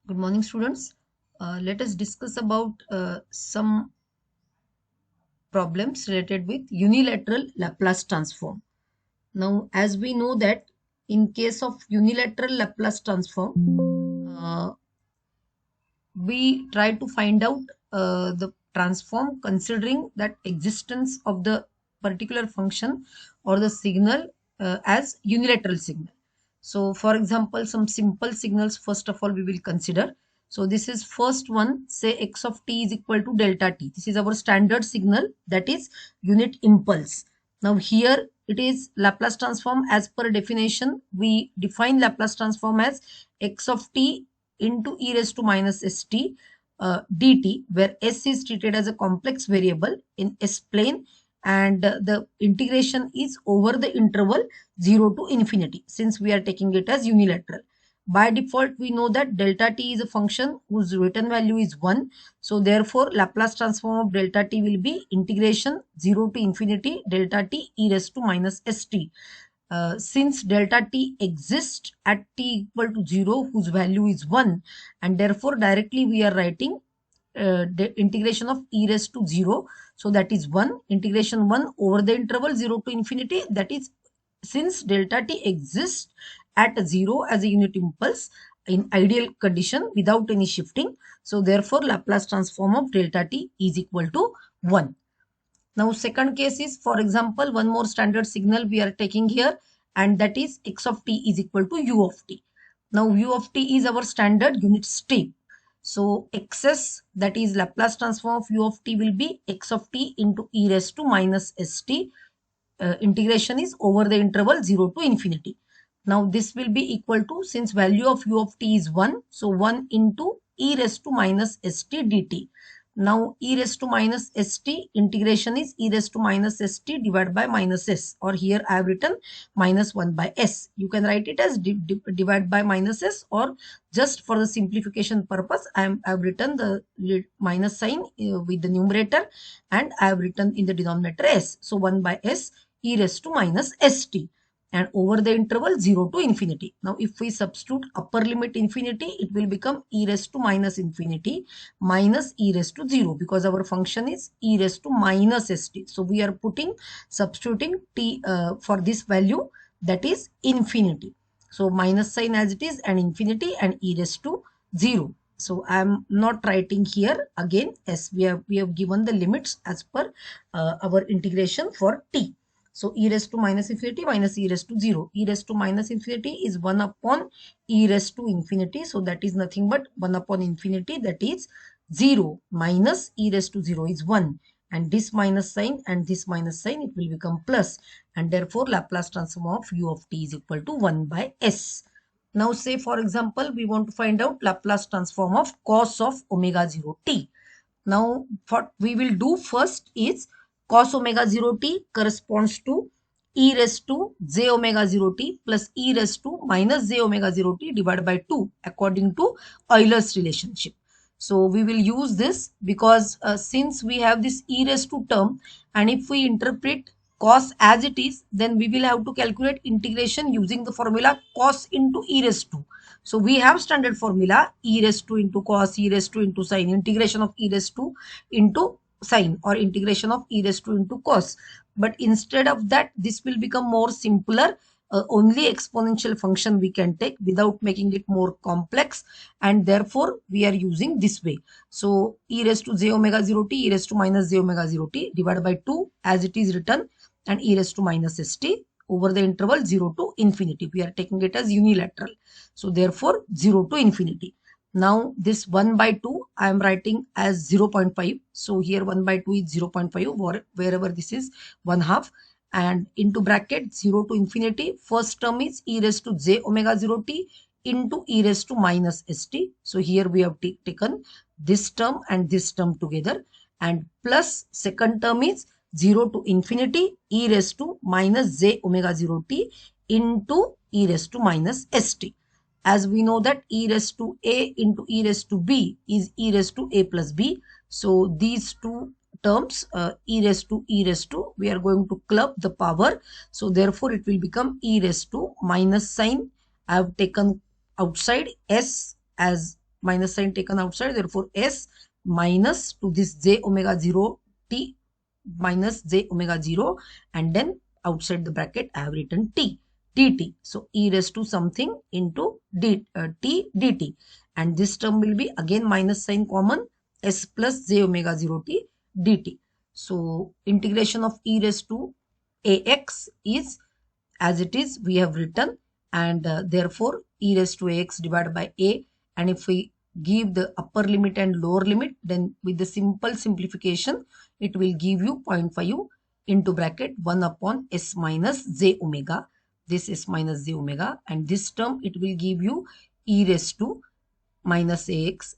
Good morning, students. Let us discuss about some problems related with unilateral Laplace transform. Now, as we know that in case of unilateral Laplace transform, we try to find out the transform considering that existence of the particular function or the signal as unilateral signal. So for example, some simple signals first of all we will consider. So this is first one, say x of t is equal to delta t. This is our standard signal, that is unit impulse. Now here it is Laplace transform. As per definition, we define Laplace transform as x of t into e raised to minus st dt, where s is treated as a complex variable in s plane, and the integration is over the interval 0 to infinity, since we are taking it as unilateral. By default, we know that delta t is a function whose written value is 1. So therefore, Laplace transform of delta t will be integration 0 to infinity delta t e raised to minus st. Since delta t exists at t equal to 0, whose value is 1, and therefore directly we are writing the integration of e raised to 0. So that is 1, integration 1 over the interval 0 to infinity, that is, since delta t exists at 0 as a unit impulse in ideal condition without any shifting, so therefore Laplace transform of delta t is equal to 1. Now second case is, for example, one more standard signal we are taking here, and that is x of t is equal to u of t. Now u of t is our standard unit step. So xs, that is Laplace transform of u of t, will be x of t into e raised to minus st. Integration is over the interval 0 to infinity. Now this will be equal to, since value of u of t is 1, so 1 into e raised to minus st dt. Now e raised to minus st integration is e raised to minus st divided by minus s, or here I have written minus 1 by s. You can write it as divide by minus s, or just for the simplification purpose I have written the minus sign with the numerator, and I have written in the denominator s. So 1 by s e raised to minus st, and over the interval 0 to infinity. Now if we substitute upper limit infinity, it will become e raised to minus infinity minus e raised to 0, because our function is e raised to minus st. So we are substituting t for this value, that is infinity. So minus sign as it is, and infinity, and e raised to 0. So I am not writing here again as we have given the limits as per our integration for t. So e raised to minus infinity minus e raised to 0. E raised to minus infinity is 1 upon e raised to infinity. So that is nothing but 1 upon infinity, that is 0, minus e raised to 0 is 1. And this minus sign and this minus sign, it will become plus. And therefore, Laplace transform of u of t is equal to 1 by s. Now say, for example, we want to find out Laplace transform of cos of omega 0 t. Now what we will do first is, cos omega 0 t corresponds to e raised to j omega 0 t plus e raised to minus j omega 0 t divided by 2 according to Euler's relationship. So we will use this because since we have this e raised to term, and if we interpret cos as it is, then we will have to calculate integration using the formula cos into e raised to. So we have standard formula e raised to into cos, e raised to into sine, integration of e raised to into sine, or integration of e raised to into cos. But instead of that, this will become more simpler. Only exponential function we can take without making it more complex, and therefore we are using this way. So e raised to j omega 0 t, e raised to minus j omega 0 t divided by 2 as it is written, and e raised to minus st over the interval 0 to infinity. We are taking it as unilateral. So therefore 0 to infinity. Now this 1 by 2 I am writing as 0 0.5. So here 1 by 2 is 0 0.5, wherever this is 1 half, and into bracket 0 to infinity. First term is e raised to j omega 0 t into e raised to minus st. So here we have taken this term and this term together, and plus second term is 0 to infinity e raised to minus j omega 0 t into e raised to minus st. As we know that e raised to a into e raised to b is e raised to a plus b. So these two terms, e raised to, we are going to club the power. So therefore it will become e raised to minus sign. I have taken outside s as minus sign taken outside, therefore s minus to this j omega 0 t minus j omega 0, and then outside the bracket I have written t dt. So e raised to something into t dt, and this term will be again minus sign common, s plus j omega 0 t dt. So integration of e raised to ax is as it is we have written, and therefore e raised to ax divided by a, and if we give the upper limit and lower limit, then with the simple simplification it will give you 0.5 into bracket 1 upon s minus j omega, this s minus j omega, and this term it will give you e raised to minus ax.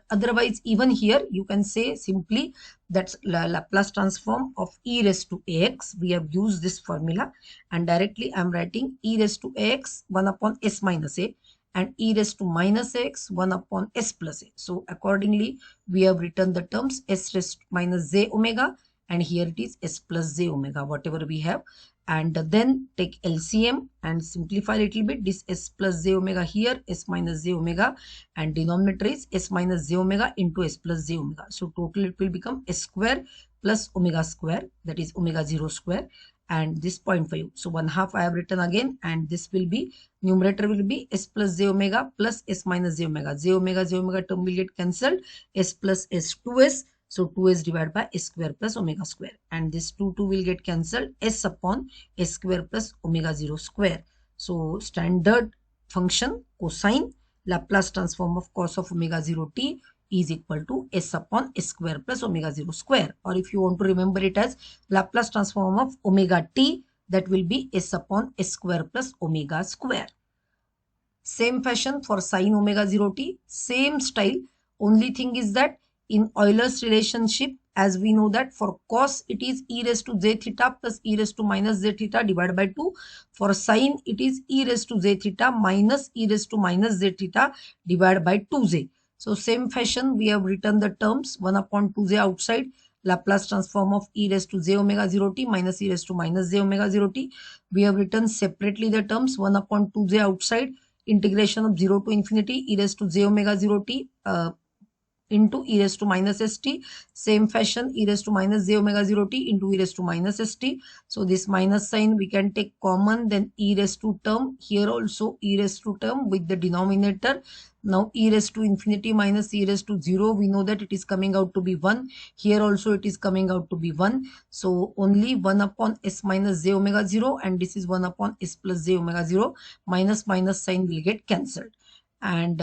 Otherwise, even here you can say simply that's Laplace transform of e raised to ax. We have used this formula, and directly I am writing e raised to ax 1 upon s minus a, and e raised to minus x 1 upon s plus a. So accordingly, we have written the terms s raised to minus j omega, and here it is s plus j omega, whatever we have. And then take LCM and simplify a little bit. This s plus j omega here, s minus j omega, and denominator is s minus j omega into s plus j omega. So total it will become s square plus omega square, that is omega 0 square, and this 0.5. So 1/2 I have written again, and this will be numerator will be s plus j omega plus s minus j omega. J omega term will get cancelled. S plus s 2s. So 2s divided by s square plus omega square, and this 2 will get cancelled, s upon s square plus omega 0 square. So standard function cosine Laplace transform of cos of omega 0 t is equal to s upon s square plus omega 0 square, or if you want to remember it as Laplace transform of omega t, that will be s upon s square plus omega square. Same fashion for sine omega 0 t, same style. Only thing is that in Euler's relationship, as we know that for cos it is e raised to j theta plus e raised to minus j theta divided by 2. For sine it is e raised to j theta minus e raised to minus j theta divided by 2j. So same fashion we have written the terms 1 upon 2j outside, Laplace transform of e raised to j omega 0 t minus e raised to minus j omega 0 t. We have written separately the terms 1 upon 2j outside, integration of 0 to infinity e raised to j omega 0 t into e raised to minus st. Same fashion e raised to minus j omega 0 t into e raised to minus st. So this minus sign we can take common, then e raised to term, here also e raised to term with the denominator. Now e raised to infinity minus e raised to 0, we know that it is coming out to be 1. Here also it is coming out to be 1. So only 1 upon s minus j omega 0, and this is 1 upon s plus j omega 0, minus sign will get cancelled. And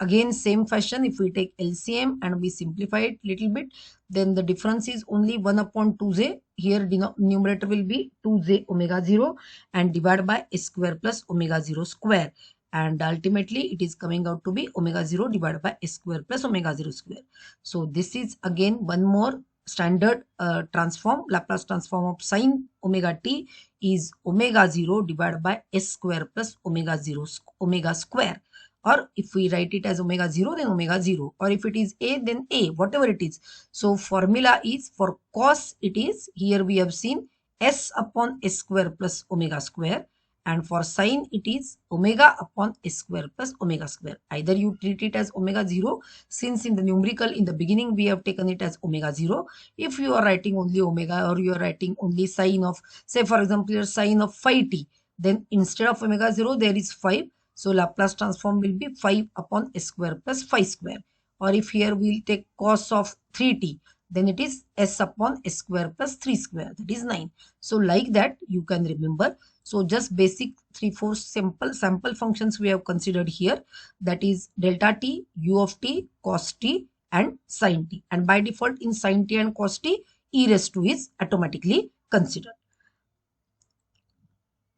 again same fashion, if we take LCM and we simplify it little bit, then the difference is only 1 upon 2j. Here numerator will be 2j omega 0 and divided by s square plus omega 0 square. And ultimately it is coming out to be omega 0 divided by s square plus omega 0 square. So this is again one more standard transform. Laplace transform of sine omega t is omega 0 divided by s square plus omega 0 omega square. Or if we write it as omega 0, then omega 0, or if it is a, then a, whatever it is. So formula is for cos it is, here we have seen s upon s square plus omega square, and for sine it is omega upon s square plus omega square. Either you treat it as omega 0, since in the numerical in the beginning we have taken it as omega 0. If you are writing only omega, or you are writing only sine of, say for example your sine of phi t, then instead of omega 0 there is 5. So Laplace transform will be 5 upon s square plus phi square. Or if here we will take cos of 3t, then it is s upon s square plus 3 square, that is 9. So like that you can remember. So just basic 3-4 sample functions we have considered here, that is delta t, u of t, cos t and sin t. And by default in sin t and cos t, e raised to is automatically considered.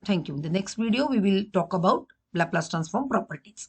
Thank you. In the next video we will talk about Laplace transform properties.